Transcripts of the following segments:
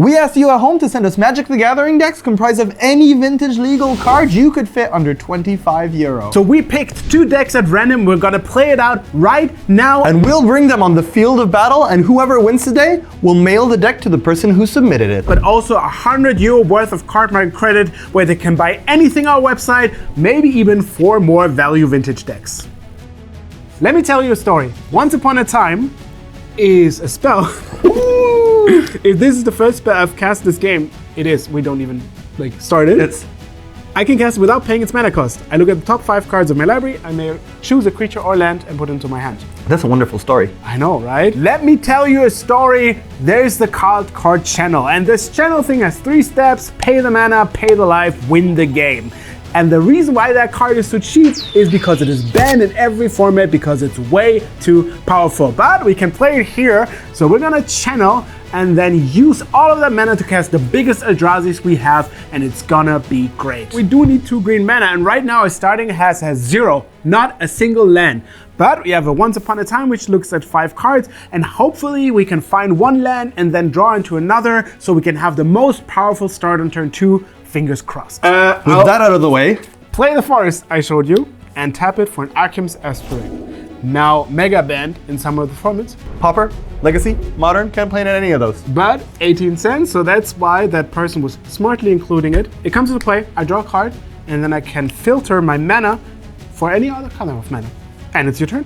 We asked you at home to send us Magic the Gathering decks comprised of any vintage legal card you could fit under 25 euro. So we picked 2 decks at random. We're gonna play it out right now. And we'll bring them on the field of battle, and whoever wins today will mail the deck to the person who submitted it. But also 100 euro worth of Cardmarket credit where they can buy anything on our website, maybe even 4 more value vintage decks. Let me tell you a story. Once upon a time is a spell. If this is the first spell I've cast this game, it is. We don't even start it. I can cast it without paying its mana cost. I look at the top 5 cards of my library. I may choose a creature or land and put it into my hand. That's a wonderful story. I know, right? Let me tell you a story. There's the card channel, and this channel thing has 3 steps: pay the mana, pay the life, win the game. And the reason why that card is so cheap is because it is banned in every format because it's way too powerful. But we can play it here, so we're gonna channel and then use all of that mana to cast the biggest Eldrazi's we have, and it's gonna be great. We do need 2 green mana, and right now our starting has 0, not a single land. But we have a Once Upon a Time which looks at 5 cards, and hopefully we can find 1 land and then draw into another so we can have the most powerful start on turn 2. Fingers crossed. With that out of the way, play the forest I showed you and tap it for an Archim's Aspirate. Now mega banned in some of the formats. Pauper, Legacy, Modern, can't play in any of those. But 18 cents, so that's why that person was smartly including it. It comes into play, I draw a card, and then I can filter my mana for any other color of mana. And it's your turn.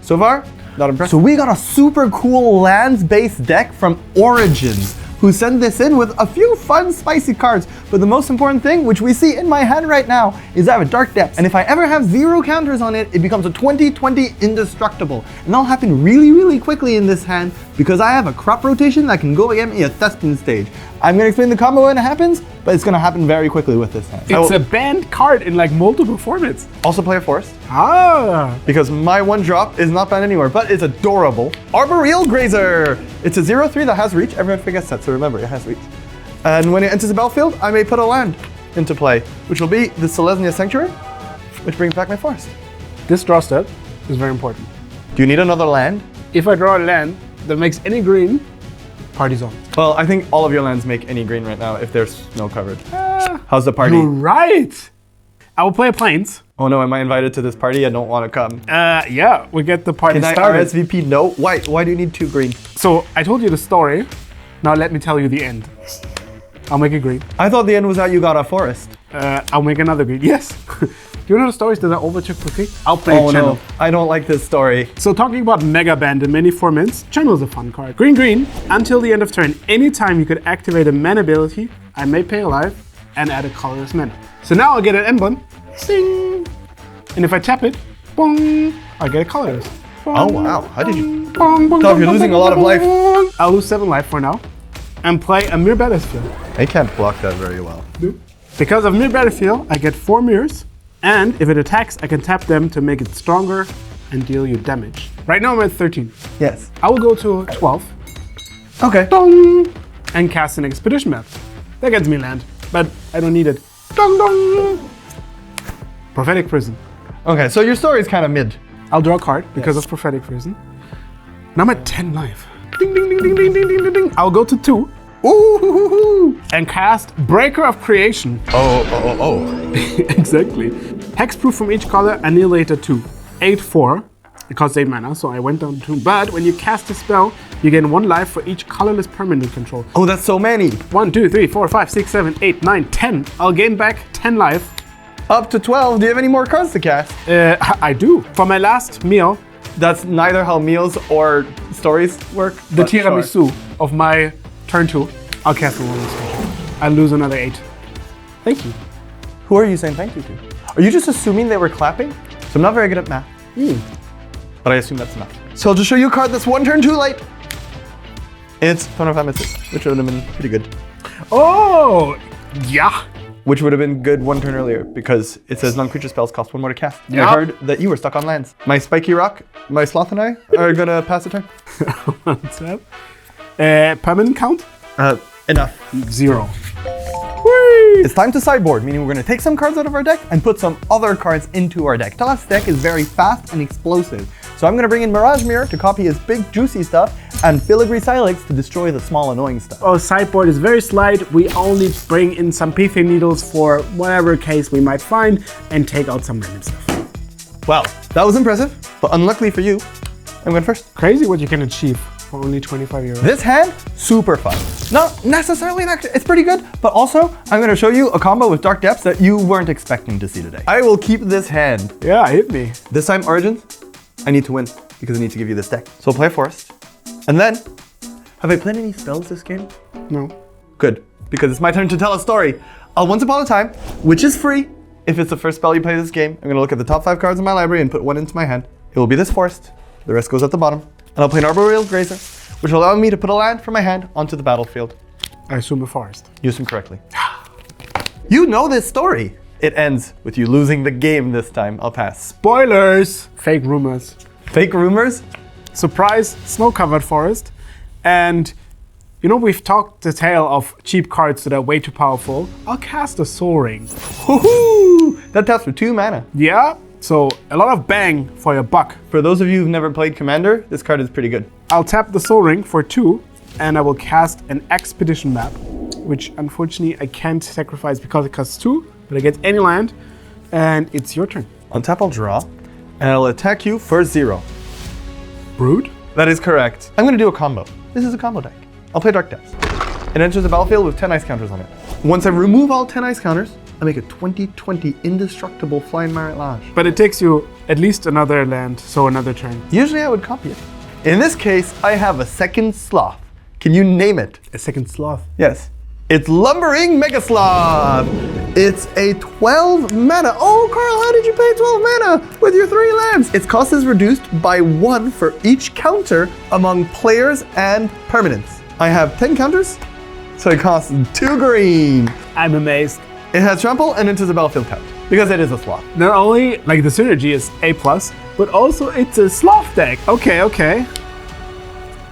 So far, not impressed. So we got a super cool lands-based deck from Origins, who sent this in with a few fun, spicy cards. But the most important thing, which we see in my hand right now, is I have a Dark Depths. And if I ever have 0 counters on it, it becomes a 20/20 indestructible. And that'll happen really, really quickly in this hand because I have a crop rotation that can go get me a Thespin stage. I'm gonna explain the combo when it happens, but it's gonna happen very quickly with this hand. It's a banned card in multiple formats. Also play a forest. Ah! Because my 1-drop is not banned anywhere, but it's adorable. Arboreal Grazer! It's a 0/3 that has reach. Everyone forgets that, so remember, it has reach. And when it enters the battlefield, I may put a land into play, which will be the Selesnya Sanctuary, which brings back my forest. This draw step is very important. Do you need another land? If I draw a land that makes any green, party's on. Well, I think all of your lands make any green right now if there's no coverage. How's the party? You're right! I will play a Plains. Oh no, am I invited to this party? I don't want to come. Yeah, we get the party started. Can I RSVP? No. Why? Why do you need 2 green? So I told you the story. Now let me tell you the end. I'll make it green. I thought the end was that you got a forest. I'll make another green. Yes. Do you know the stories that I overtook quickly? I'll play Channel. No, I don't like this story. So talking about Mega Band in many formats, Channel is a fun card. Green, until the end of turn, anytime you could activate a mana ability, I may pay a life and add a colorless mana. So now I'll get an emblem, sing, and if I tap it, bong, I get a colorless. Bong, oh wow, how did you? Bong, bong, You're losing a lot of life. I'll lose 7 life for now, and play a Mirror Battlefield. I can't block that very well. Because of Mirror Battlefield, I get 4 mirrors, and if it attacks, I can tap them to make it stronger and deal you damage. Right now I'm at 13. Yes. I will go to 12. Okay. Dong, and cast an Expedition Map. That gets me land, but I don't need it. Dong dong. Prophetic Prison. Okay, so your story is kind of mid. I'll draw a card because of Prophetic Prison. Now I'm at 10 life. Ding ding ding ding ding ding ding ding ding. I'll go to 2. Ooh. And cast Breaker of Creation. Oh. Exactly. Hexproof from each color, Annihilator 2. 8/4. It costs 8 mana, so I went down to 2. But when you cast a spell, you gain 1 life for each colorless permanent control. Oh, that's so many. 1, 2, 3, 4, 5, 6, 7, 8, 9, 10. I'll gain back 10 life. Up to 12. Do you have any more cards to cast? I do. For my last meal. That's neither how meals or stories work. The tiramisu of my turn 2. I'll cast a one special. I lose another 8. Thank you. Who are you saying thank you to? Are you just assuming they were clapping? So I'm not very good at math. But I assume that's enough. So I'll just show you a card that's 1 turn too late. It's Throne of Amethyst, which would have been pretty good. Oh, yeah. Which would have been good 1 turn earlier because it says non-creature spells cost 1 more to cast. Yeah. I heard that you were stuck on lands. My Spiky Rock, my Sloth and I are gonna pass the turn. What's up? Permanent count? Enough. 0. It's time to sideboard, meaning we're going to take some cards out of our deck and put some other cards into our deck. Talas' deck is very fast and explosive. So I'm going to bring in Mirage Mirror to copy his big juicy stuff and filigree silex to destroy the small annoying stuff. Our sideboard is very slight. We only bring in some pithing needles for whatever case we might find and take out some random stuff. Well, that was impressive, but unluckily for you, I'm going first. Crazy what you can achieve for only 25 euros. This hand, super fun. Not necessarily that, it's pretty good, but also I'm going to show you a combo with Dark Depths that you weren't expecting to see today. I will keep this hand. Yeah, hit me. This time, Origins, I need to win because I need to give you this deck. So I'll play Forest. And then, have I played any spells this game? No. Good, because it's my turn to tell a story. Once Upon a Time, which is free. If it's the first spell you play this game, I'm going to look at the top 5 cards in my library and put one into my hand. It will be this Forest. The rest goes at the bottom. And I'll play an Arboreal Grazer, which will allow me to put a land from my hand onto the battlefield. I assume a forest. Use them correctly. You know this story. It ends with you losing the game this time. I'll pass. Spoilers! Fake rumors. Fake rumors? Surprise, snow-covered forest. And you know, we've talked the tale of cheap cards that are way too powerful. I'll cast a Soul Ring. Woohoo! That taps for 2 mana. Yeah, so a lot of bang for your buck. For those of you who've never played Commander, this card is pretty good. I'll tap the Soul Ring for 2, and I will cast an Expedition Map, which unfortunately I can't sacrifice because it costs 2, but I get any land, and it's your turn. On tap, I'll draw, and I'll attack you for 0. Brood? That is correct. I'm going to do a combo. This is a combo deck. I'll play Dark Depths. It enters the battlefield with 10 ice counters on it. Once I remove all 10 ice counters, I make a 20/20 indestructible Flying Marit Lage. But it takes you at least another land, so another turn. Usually I would copy it. In this case, I have a second sloth. Can you name it? A second sloth. Yes. It's Lumbering Mega Sloth. It's a 12 mana. Oh, Carl, how did you pay 12 mana with your 3 lands? Its cost is reduced by 1 for each counter among players and permanents. I have 10 counters, so it costs 2 green. I'm amazed. It has trample and enters the battlefield tapped because it is a sloth. Not only like the synergy is A+, but also it's a sloth deck. Okay.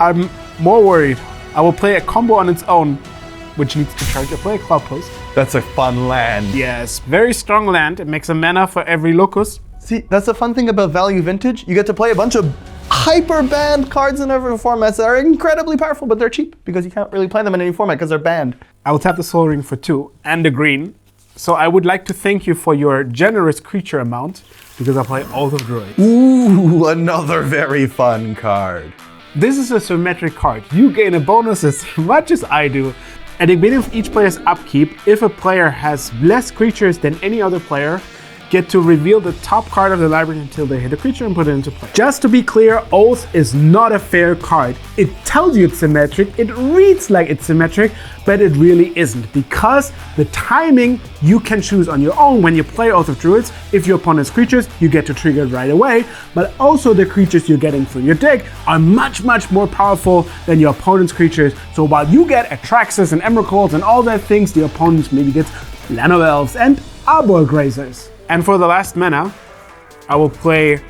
I'm more worried. I will play a combo on its own, which needs to charge. I'll play a Cloud Post. That's a fun land. Yes, very strong land. It makes a mana for every locust. See, that's the fun thing about Value Vintage. You get to play a bunch of hyper banned cards in every formats that are incredibly powerful, but they're cheap because you can't really play them in any format because they're banned. I will tap the Soul Ring for 2 and a green. So I would like to thank you for your generous creature amount because I'll play Oath of Druid. Ooh, another very fun card. This is a symmetric card. You gain a bonus as much as I do. At the beginning of each player's upkeep, if a player has less creatures than any other player, get to reveal the top card of the library until they hit a creature and put it into play. Just to be clear, Oath is not a fair card. It tells you it's symmetric, it reads like it's symmetric, but it really isn't, because the timing you can choose on your own when you play Oath of Druids. If your opponent's creatures, you get to trigger it right away, but also the creatures you're getting from your deck are much more powerful than your opponent's creatures. So while you get Atraxas and Emrakul's and all that things, the opponents maybe get Llanowar Elves and Arbor Grazers. And for the last mana, I will play...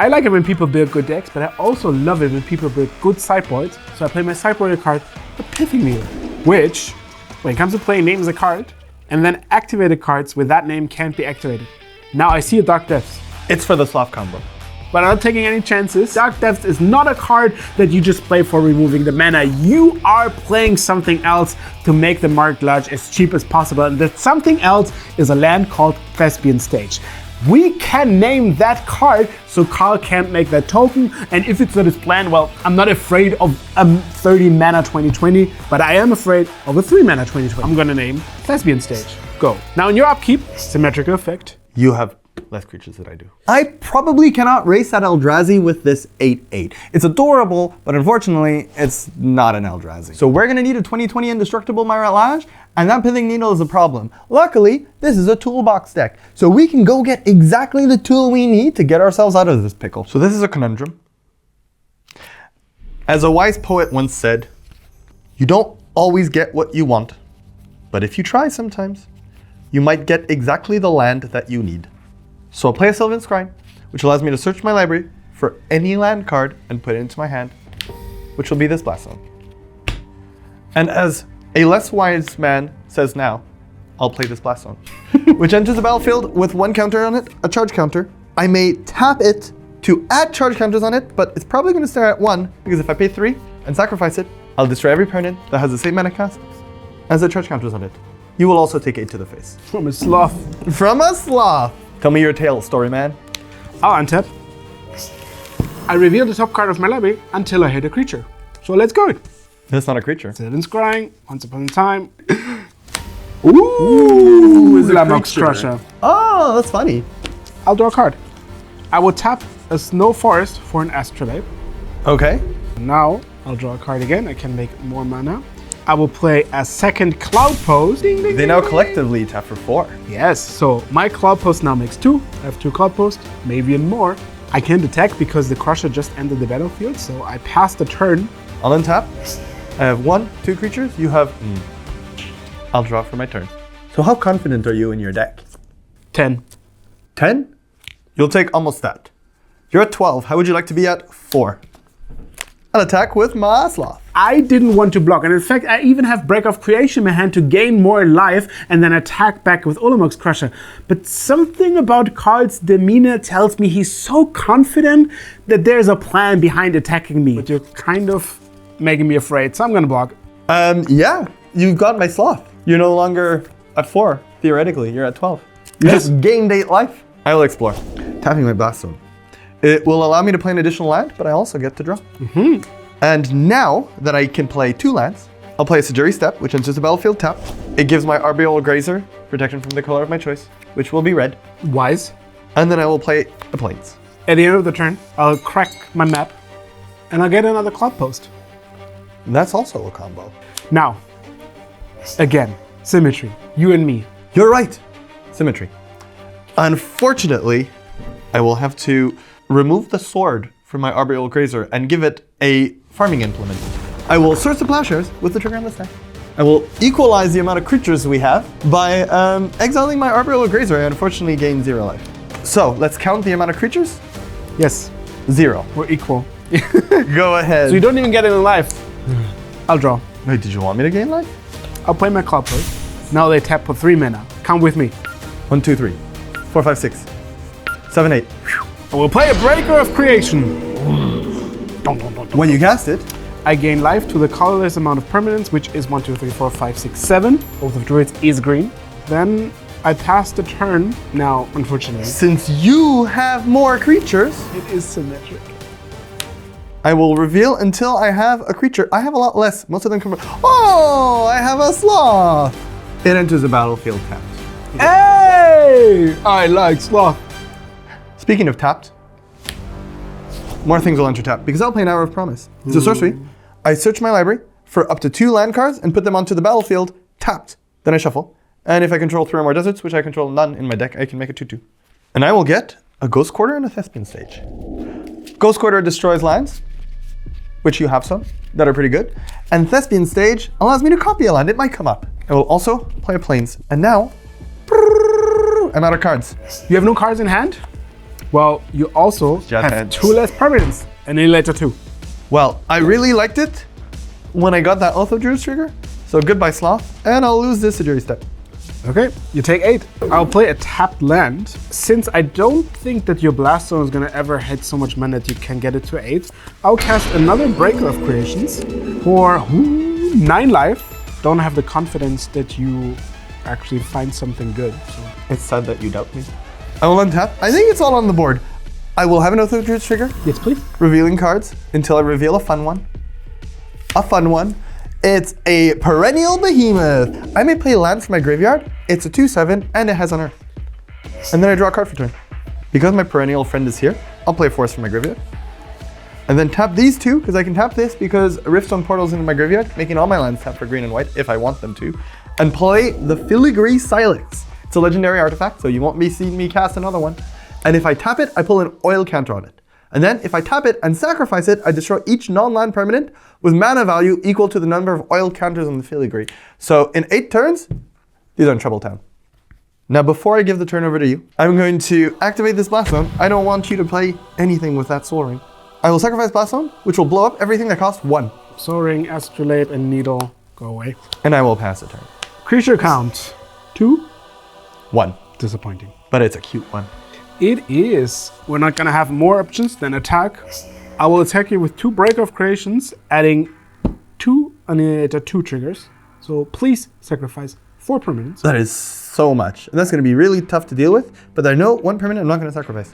I like it when people build good decks, but I also love it when people build good sideboards. So I play my sideboarded card, the Pithing Needle, which, when it comes to play, names a card, and then activated cards with that name can't be activated. Now I see a Dark Depths. It's for the sloth combo. But I'm not taking any chances. Dark Depths is not a card that you just play for removing the mana. You are playing something else to make the Marit Lage as cheap as possible. And that something else is a land called Thespian Stage. We can name that card so Carl can't make that token. And if it's not his plan, well, I'm not afraid of 30 mana 2020, but I am afraid of a 3 mana 2020. I'm gonna name Thespian Stage. Go. Now in your upkeep, symmetrical effect. You have less creatures than I do. I probably cannot race that Eldrazi with this 8/8. It's adorable, but unfortunately, it's not an Eldrazi. So we're gonna need a 2020 indestructible Marit Lage, and that Pithing Needle is a problem. Luckily, this is a toolbox deck, so we can go get exactly the tool we need to get ourselves out of this pickle. So this is a conundrum. As a wise poet once said, you don't always get what you want, but if you try sometimes, you might get exactly the land that you need. So I'll play a Sylvan Scrying, which allows me to search my library for any land card and put it into my hand, which will be this Blast Zone. And as a less wise man says now, I'll play this Blast Zone, which enters the battlefield with 1 counter on it, a charge counter. I may tap it to add charge counters on it, but it's probably going to start at 1, because if I pay 3 and sacrifice it, I'll destroy every permanent that has the same mana cost as the charge counters on it. You will also take 8 to the face. From a sloth. From a sloth! Tell me your tale, story man. I'll untap. I reveal the top card of my library until I hit a creature. So let's go. That's not a creature. Citadel Scrying, once upon a time. Ooh, Lammox Crusher. Oh, that's funny. I'll draw a card. I will tap a Snow Forest for an Astrolabe. Okay. Now, I'll draw a card again. I can make more mana. I will play a second Cloud Post. Ding, ding, They now collectively tap for 4. Yes, so my Cloud Post now makes 2. I have 2 Cloud Posts, maybe even more. I can't attack because the Crusher just entered the battlefield, so I pass the turn. I'll untap. I have 1, 2 creatures. You have... I'll draw for my turn. So how confident are you in your deck? 10. 10? You'll take almost that. You're at 12. How would you like to be at 4? I'll attack with my sloth. I didn't want to block, and in fact, I even have Break of Creation in my hand to gain more life and then attack back with Ulamox Crusher. But something about Karl's demeanor tells me he's so confident that there's a plan behind attacking me. But you're kind of making me afraid, so I'm gonna block. Yeah, you got my sloth. You're no longer at 4, theoretically. You're at 12. You just gained 8 life. I will explore. Tapping my Blast Zone. It will allow me to play an additional land, but I also get to draw. And now that I can play 2 lands, I'll play a Sejuri Step, which enters the battlefield tapped. It gives my Arboreal Grazer protection from the color of my choice, which will be red. Wise. And then I will play a Plains. At the end of the turn, I'll crack my map and I'll get another Cloud Post. And that's also a combo. Now, again, symmetry. You and me. You're right. Symmetry. Unfortunately, I will have to remove the sword from my Arboreal Grazer and give it a farming implement. I will search the plowshares with the trigger on the stack. I will equalize the amount of creatures we have by exiling my Arboreal Grazer. I unfortunately gain 0 life. So let's count the amount of creatures. Yes. 0. We're equal. Go ahead. So you don't even get any life. I'll draw. Wait, did you want me to gain life? I'll play my Cloud Post. Now they tap for 3 mana. Count with me. 1, 2, 3, 4, 5, 6, 7, 8. I will play a Breaker of Creation. When you cast it, I gain life to the colorless amount of permanents, which is 1, 2, 3, 4, 5, 6, 7. Both of Druids is green. Then I pass the turn. Now, unfortunately, since you have more creatures, it is symmetric. I will reveal until I have a creature. I have a lot less. Most of them come. Oh, I have a sloth. It enters the battlefield tapped. Hey! I like sloth. Speaking of tapped, more things will enter tapped because I'll play an Hour of Promise. It's a sorcery. I search my library for up to 2 land cards and put them onto the battlefield tapped. Then I shuffle. And if I control 3 or more deserts, which I control none in my deck, I can make it 2/2. And I will get a Ghost Quarter and a Thespian Stage. Ghost Quarter destroys lands, which you have some, that are pretty good. And Thespian Stage allows me to copy a land. It might come up. I will also play a Plains. And now, I'm out of cards. You have no cards in hand? Well, you also have hands. 2 less permanents. And then later 2. Well, I really liked it when I got that Oath of Druids trigger. So goodbye Sloth, and I'll lose this Sejuri Step. Okay, you take 8. I'll play a tapped land. Since I don't think that your Blast Zone is gonna ever hit so much mana that you can get it to 8, I'll cast another Breaker of Creations for 9 life. Don't have the confidence that you actually find something good. So. It's sad that you doubt me. I will untap. I think it's all on the board. I will have an Oath of Druids trigger. Yes, please. Revealing cards until I reveal a fun one. A fun one. It's a Perennial Behemoth. I may play land from my graveyard. It's a 2/7 and it has Unearth. And then I draw a card for turn. Because my perennial friend is here, I'll play a Force from my graveyard. And then tap these 2, because I can tap this because Riftstone Portal's in my graveyard, making all my lands tap for green and white if I want them to. And play the Filigree Silex. It's a legendary artifact, so you won't be seeing me cast another one. And if I tap it, I pull an oil counter on it. And then if I tap it and sacrifice it, I destroy each non-land permanent with mana value equal to the number of oil counters on the Filigree. So in 8 turns, these are in Trouble Town. Now before I give the turn over to you, I'm going to activate this Blast Zone. I don't want you to play anything with that Soul Ring. I will sacrifice Blast Zone, which will blow up everything that costs 1. Soul Ring, Astrolabe, and Needle go away. And I will pass the turn. Creature count 2. 1. Disappointing. But it's a cute one. It is. We're not gonna have more options than attack. I will attack you with 2 Breaker of Creations, adding 2 triggers. So please sacrifice 4 permanents. That is so much. And that's going to be really tough to deal with, but I know 1 permanent I'm not going to sacrifice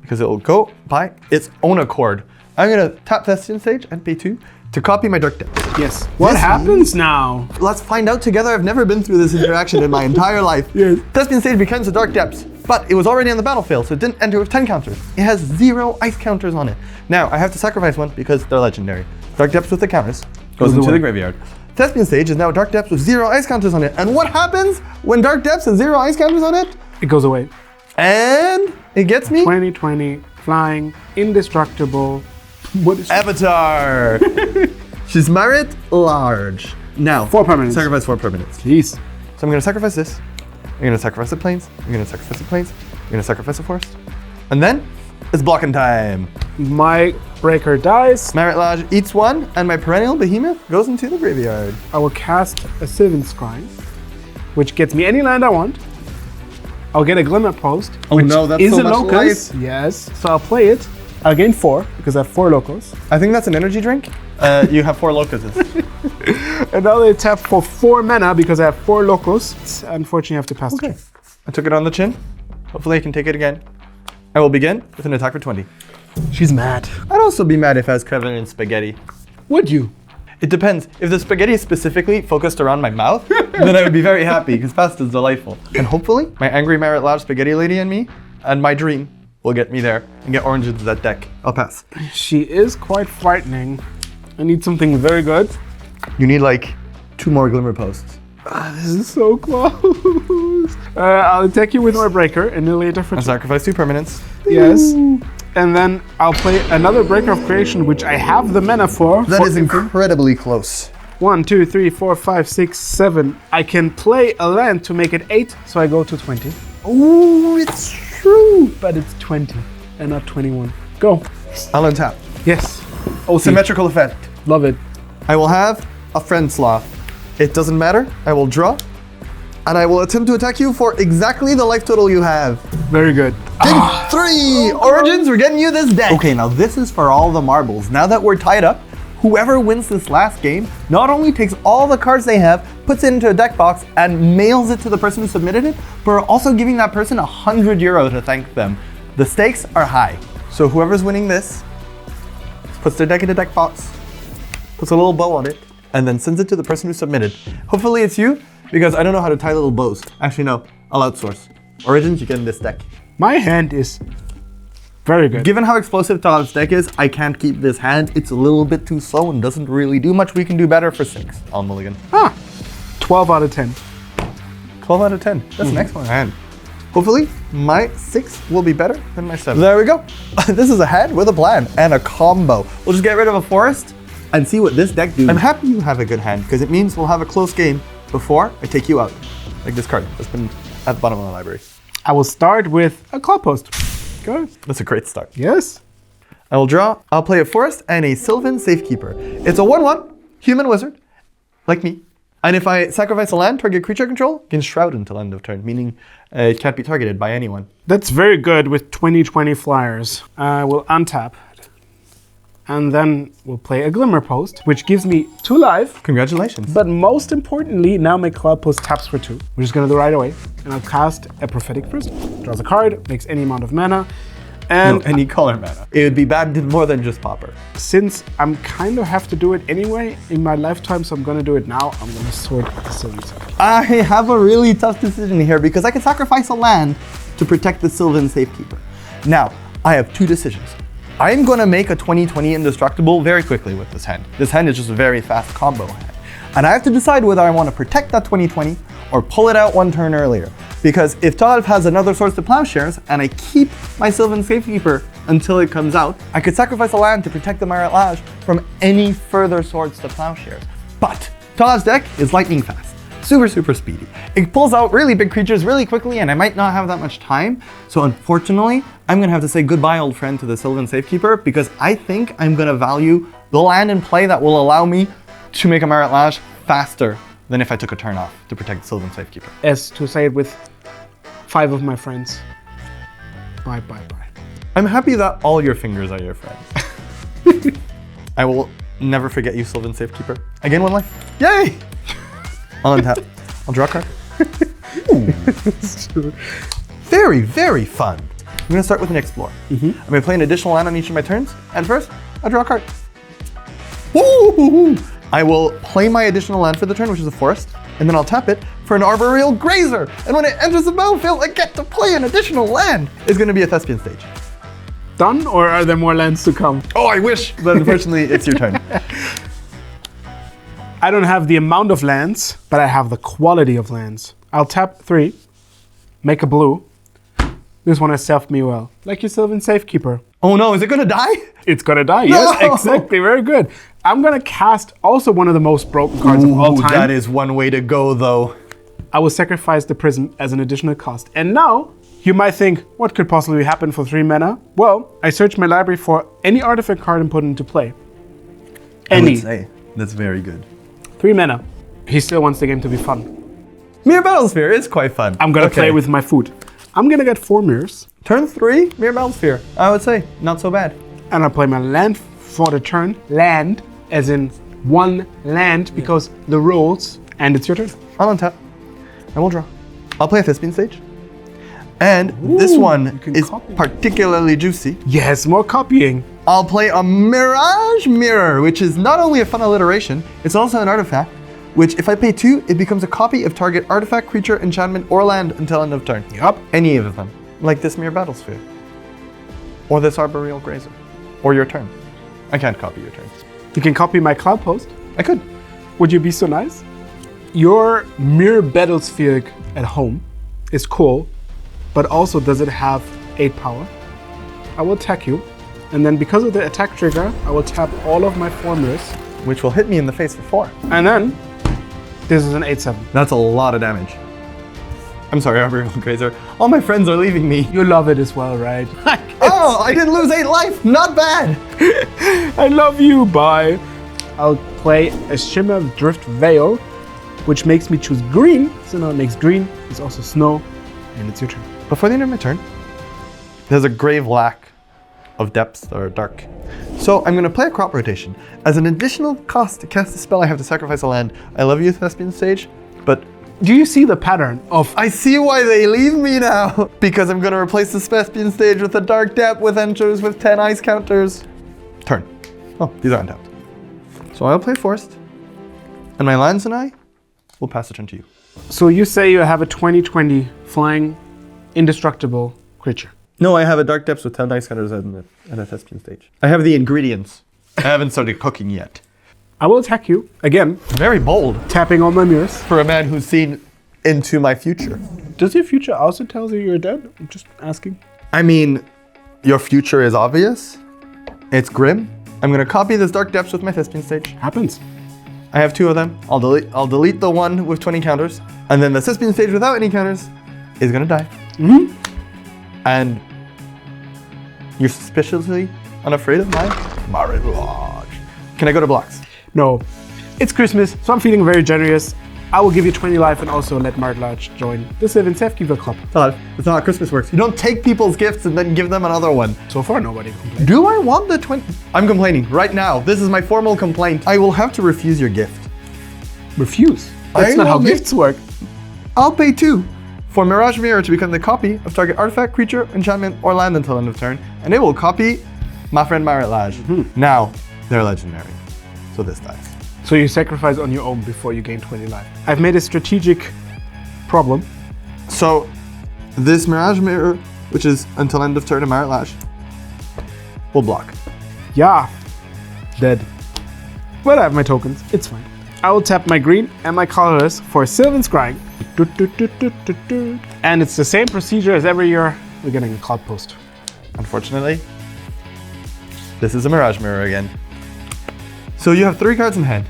because it will go by its own accord. I'm going to tap Thespian Sage and pay 2 to copy my Dark Depths. Yes. What happens now? Let's find out together. I've never been through this interaction in my entire life. Yes. Thespian Sage becomes a Dark Depths, but it was already on the battlefield, so it didn't enter with 10 counters. It has 0 ice counters on it. Now, I have to sacrifice 1 because they're legendary. Dark Depths with the counters goes into the graveyard. Thespian Sage is now Dark Depths with 0 ice counters on it. And what happens when Dark Depths has 0 ice counters on it? It goes away. And it gets me 2020, flying, indestructible. What is Avatar. She's Merit large. Now, 4 permanents. Sacrifice 4 permanents. Jeez. So I'm going to sacrifice this. I'm going to sacrifice the plains. I'm going to sacrifice the plains. I'm going to sacrifice the forest. And then it's blocking time. My breaker dies. Merit Lodge eats 1, and my perennial behemoth goes into the graveyard. I will cast a Sylvan Scrying, which gets me any land I want. I'll get a Glimmer Post, which is so a much locus. life. Yes. So I'll play it. I'll gain 4 because I have 4 locos. I think that's an energy drink. You have 4 locusts. And now they tap for 4 mana because I have 4 locos. Unfortunately, I have to pass. Okay. I took it on the chin. Hopefully I can take it again. I will begin with an attack for 20. She's mad. I'd also be mad if I was covered in spaghetti. Would you? It depends. If the spaghetti is specifically focused around my mouth, then I would be very happy because pasta is delightful. And hopefully, my angry Merit Lodge spaghetti lady and me, and my dream, will get me there and get orange into that deck. I'll pass. She is quite frightening. I need something very good. You need like 2 more Glimmer Posts. This is so close. I'll attack you with my breaker and annihilate And sacrifice 2 permanents. Yes. And then I'll play another Breaker of Creation, which I have the mana for. That is incredibly close. 1, 2, 3, 4, 5, 6, 7. I can play a land to make it 8, so I go to 20. Oh, it's true. But it's 20 and not 21. Go. I'll untap. Yes. Oh, Symmetrical effect. Love it. I will have a Friend Sloth. It doesn't matter. I will draw. And I will attempt to attack you for exactly the life total you have. Very good. Big 3! Origins, we're getting you this deck. Okay, now this is for all the marbles. Now that we're tied up, whoever wins this last game not only takes all the cards they have, puts it into a deck box, and mails it to the person who submitted it, but are also giving that person €100 to thank them. The stakes are high. So whoever's winning this puts their deck in a deck box, puts a little bow on it, and then sends it to the person who submitted. Hopefully it's you, because I don't know how to tie little bows. Actually, no, I'll outsource. Origins, you get in this deck. My hand is very good. Given how explosive Talib's deck is, I can't keep this hand. It's a little bit too slow and doesn't really do much. We can do better for 6 on Mulligan. 12 out of 10. 12 out of 10. That's an excellent hand. Hopefully, my 6 will be better than my 7. There we go. This is a hand with a plan and a combo. We'll just get rid of a forest and see what this deck do. I'm happy you have a good hand because it means we'll have a close game before I take you out. Like this card that's been at the bottom of the library. I will start with a Cloud Post. Go. That's a great start. Yes. I will draw, I'll play a forest and a Sylvan Safekeeper. It's a 1/1, human wizard, like me. And if I sacrifice a land, target creature control, can shroud until end of turn, meaning it can't be targeted by anyone. That's very good with 20/20 flyers. I will untap. And then we'll play a Glimmer Post, which gives me 2 life. Congratulations. But most importantly, now my Cloud Post taps for 2. We're just gonna do right away. And I'll cast a Prophetic First. Draws a card, makes any amount of mana. And no, any color mana. It would be bad more than just Pauper. Since I'm kind of have to do it anyway in my lifetime, so I'm gonna do it now, I'm gonna sort the Sylvan. I have a really tough decision here because I can sacrifice a land to protect the Sylvan Safekeeper. Now, I have 2 decisions. I'm gonna make a 20/20 indestructible very quickly with this hand. This hand is just a very fast combo hand. And I have to decide whether I want to protect that 20/20 or pull it out 1 turn earlier. Because if Talib has another Swords to Plowshares and I keep my Sylvan Safekeeper until it comes out, I could sacrifice a land to protect the Merit Lodge from any further Swords to Plowshares. But Talib's deck is lightning fast. Super, super speedy. It pulls out really big creatures really quickly and I might not have that much time. So unfortunately, I'm gonna have to say goodbye, old friend, to the Sylvan Safekeeper because I think I'm gonna value the land in play that will allow me to make a Merit Lodge faster than if I took a turn off to protect the Sylvan Safekeeper. As to say it with 5 of my friends. Bye, bye, bye. I'm happy that all your fingers are your friends. I will never forget you, Sylvan Safekeeper. I gain 1 life. Yay! I'll untap. I'll draw a card. Ooh. Very, very fun. I'm gonna start with an Explore. I'm gonna play an additional land on each of my turns, and first, I'll draw a card. Ooh. I will play my additional land for the turn, which is a forest, and then I'll tap it for an Arboreal Grazer. And when it enters the battlefield, I get to play an additional land. It's gonna be a Thespian Stage. Done, or are there more lands to come? Oh, I wish, but unfortunately, it's your turn. I don't have the amount of lands, but I have the quality of lands. I'll tap 3, make a blue. This one has served me well. Like your Sylvan Safekeeper. Oh no, is it gonna die? It's gonna die, yes, exactly, very good. I'm gonna cast also one of the most broken cards of all time. That is one way to go, though. I will sacrifice the Prism as an additional cost. And now, you might think, what could possibly happen for 3 mana? Well, I search my library for any artifact card and put it into play. Any. I would say, that's very good. 3 mana. He still wants the game to be fun. Mirror Battlesphere is quite fun. I'm gonna play with my food. I'm gonna get 4 mirrors. Turn 3, Mirror Battlesphere. I would say, not so bad. And I'll play my land for the turn. Land, as in 1 land, because the rules, and it's your turn. I'll untap. I will draw. I'll play a Thespian Stage. And this one is particularly juicy. Yes, more copying. I'll play a Mirage Mirror, which is not only a fun alliteration, it's also an artifact, which if I pay 2, it becomes a copy of target artifact, creature, enchantment, or land until end of turn. Yup. Any of them. Like this Mirror Battlesphere. Or this Arboreal Grazer. Or your turn. I can't copy your turns. You can copy my Cloud Post. I could. Would you be so nice? Your Mirror Battlesphere at home is cool, but also does it have 8 power? I will attack you, and then because of the attack trigger, I will tap all of my 4 mirrors. Which will hit me in the face for 4. And then, this is an 8/7. That's a lot of damage. I'm sorry, Arboreal Grazer. All my friends are leaving me. You love it as well, right? Oh, I didn't lose 8 life. Not bad. I love you, bye. I'll play a Shimmer Drift Veil, which makes me choose green. So now it makes green. It's also snow, and it's your turn. Before the end of my turn, there's a grave lack of depth or dark. So I'm gonna play a Crop Rotation. As an additional cost to cast a spell, I have to sacrifice a land. I love you, Thespian Stage, but do you see the pattern of... I see why they leave me now. Because I'm gonna replace the Thespian Stage with a Dark Depth with enters with 10 ice counters. Turn. Oh, these are untapped. So I'll play Forest, and my lands and I will pass the turn to you. So you say you have a 20/20 flying indestructible creature. No, I have a Dark Depths with 10 ice counters and a Thespian Stage. I have the ingredients. I haven't started cooking yet. I will attack you, again, Very bold tapping all my mirrors. for a man who's seen into my future. Does your future also tell you you're dead? I'm just asking. I mean, your future is obvious. It's grim. I'm gonna copy this Dark Depths with my Thespian Stage. Happens. I have 2 of them. I'll delete the one with 20 counters, and then the Thespian Stage without any counters is gonna die. And you're suspiciously unafraid of my Marriage Lodge. Can I go to blocks? No. It's Christmas, so I'm feeling very generous. I will give you 20 life and also let Marriage Lodge join the Sylvan Safekeeper Club. That's not how Christmas works. You don't take people's gifts and then give them another one. So far, nobody complained. Do I want the 20? I'm complaining right now. This is my formal complaint. I will have to refuse your gift. Refuse. That's not how gifts work. I'll pay 2 for Mirage Mirror to become the copy of target artifact, creature, enchantment, or land until end of turn, and it will copy my friend Marriott Lodge. Now, they're legendary, so this dies. So you sacrifice on your own before you gain 20 life. I've made a strategic problem. So, this Mirage Mirror, which is until end of turn to Marriott Lodge, will block. Yeah. Dead. But I have my tokens. It's fine. I will tap my green and my colorless for Sylvan Scrying. And it's the same procedure as every year. We're getting a Cloud Post. Unfortunately, this is a Mirage Mirror again. So you have 3 cards in hand.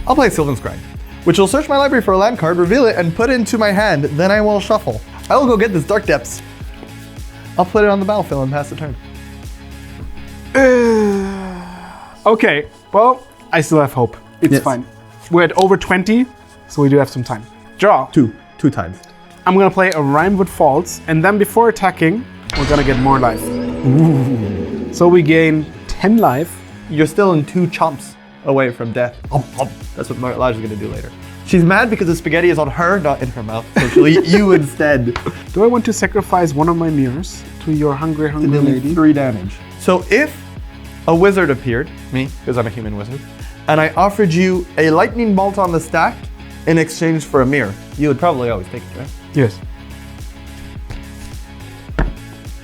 I'll play Sylvan Scrying, which will search my library for a land card, reveal it, and put it into my hand. Then I will shuffle. I will go get this Dark Depths. I'll put it on the battlefield and pass the turn. Okay, well, I still have hope. It's fine. We're at over 20, so we do have some time. Draw. 2 times. I'm gonna play a Rimewood Falls, and then before attacking, we're gonna get more life. Ooh. So we gain 10 life. You're still in 2 chomps away from death. That's what Elijah's gonna do later. She's mad because the spaghetti is on her, not in her mouth. So she'll eat you instead. Do I want to sacrifice one of my mirrors to your hungry lady? 3 damage. So if a wizard appeared, me, because I'm a human wizard, and I offered you a lightning bolt on the stack in exchange for a mirror, you would probably always take it, right? Yes.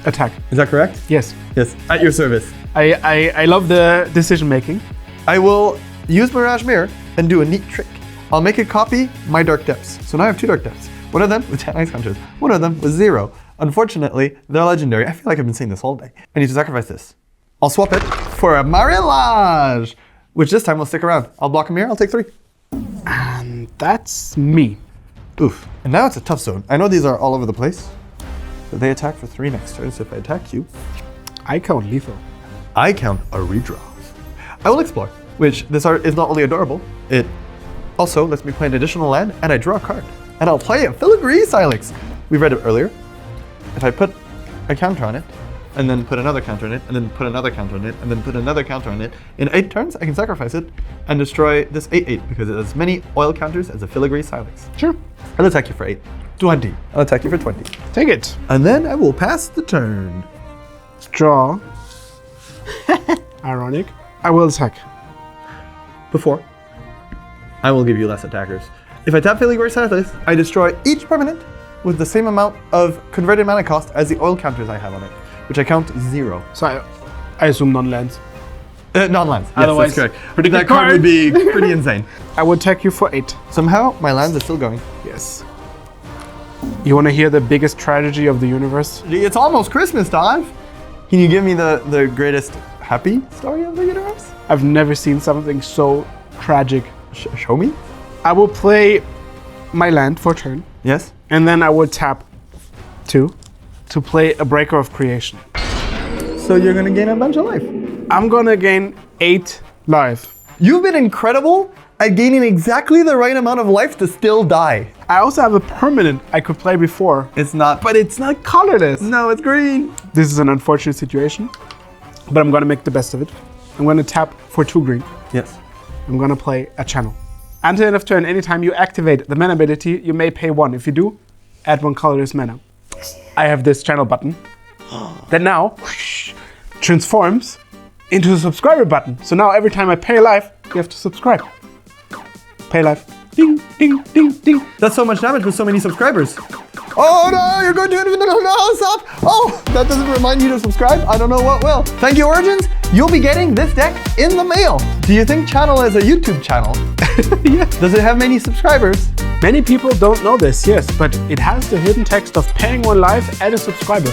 Attack. Is that correct? Yes. Yes. At your service. I love the decision making. I will use Mirage Mirror and do a neat trick. I'll make it copy my Dark Depths. So now I have 2 Dark Depths. One of them with 10 ice counters. One of them with 0. Unfortunately, they're legendary. I feel like I've been saying this all day. I need to sacrifice this. I'll swap it for a Marilage, which this time will stick around. I'll block a mirror, I'll take 3. And that's me. Oof. And now it's a tough zone. I know these are all over the place, but they attack for 3 next turn. So if I attack you, I count lethal. I count a redraw. I will explore, which this art is not only adorable, it also lets me play an additional land and I draw a card. And I'll play a Filigree Silex. We read it earlier. If I put a counter on it, and then put another counter on it, and then put another counter on it, and then put another counter on it, in 8 turns I can sacrifice it and destroy this 8/8 because it has as many oil counters as a Filigree Silex. Sure. I'll attack you for 8. 20. I'll attack you for 20. Take it. And then I will pass the turn. Draw. Ironic. I will attack. Before, I will give you less attackers. If I tap Filigree Silex, I destroy each permanent with the same amount of converted mana cost as the oil counters I have on it, which I count 0. So I assume non-lands. Non-lands. Yes, Otherwise, that's correct. predicted That card would be pretty insane. I will attack you for 8. Somehow, my lands are still going. Yes. You want to hear the biggest tragedy of the universe? It's almost Christmas, Dave. Can you give me the greatest happy story of the universe? I've never seen something so tragic. Show me. I will play my land for turn, Yes. and then I will tap 2 to play a Breaker of Creation. So you're gonna gain a bunch of life. I'm gonna gain 8 life. You've been incredible at gaining exactly the right amount of life to still die. I also have a permanent I could play before, It's not, but it's not colorless. no, it's green. This is an unfortunate situation, but I'm gonna make the best of it. I'm gonna tap for 2 green. Yes. I'm gonna play a channel. Until end of turn, anytime you activate the mana ability, you may pay 1. If you do, add 1 colorless mana. I have this channel button that now transforms into a subscriber button. So now every time I pay life, you have to subscribe. Pay life. Ding, ding, ding, ding. That's so much damage with so many subscribers. Oh no, you're going to no, stop. Oh, that doesn't remind you to subscribe? I don't know what will. Thank you, Origins. You'll be getting this deck in the mail. Do you think Channel is a YouTube channel? Yeah. Does it have many subscribers? Many people don't know this, yes, but it has the hidden text of paying 1 life and a subscriber.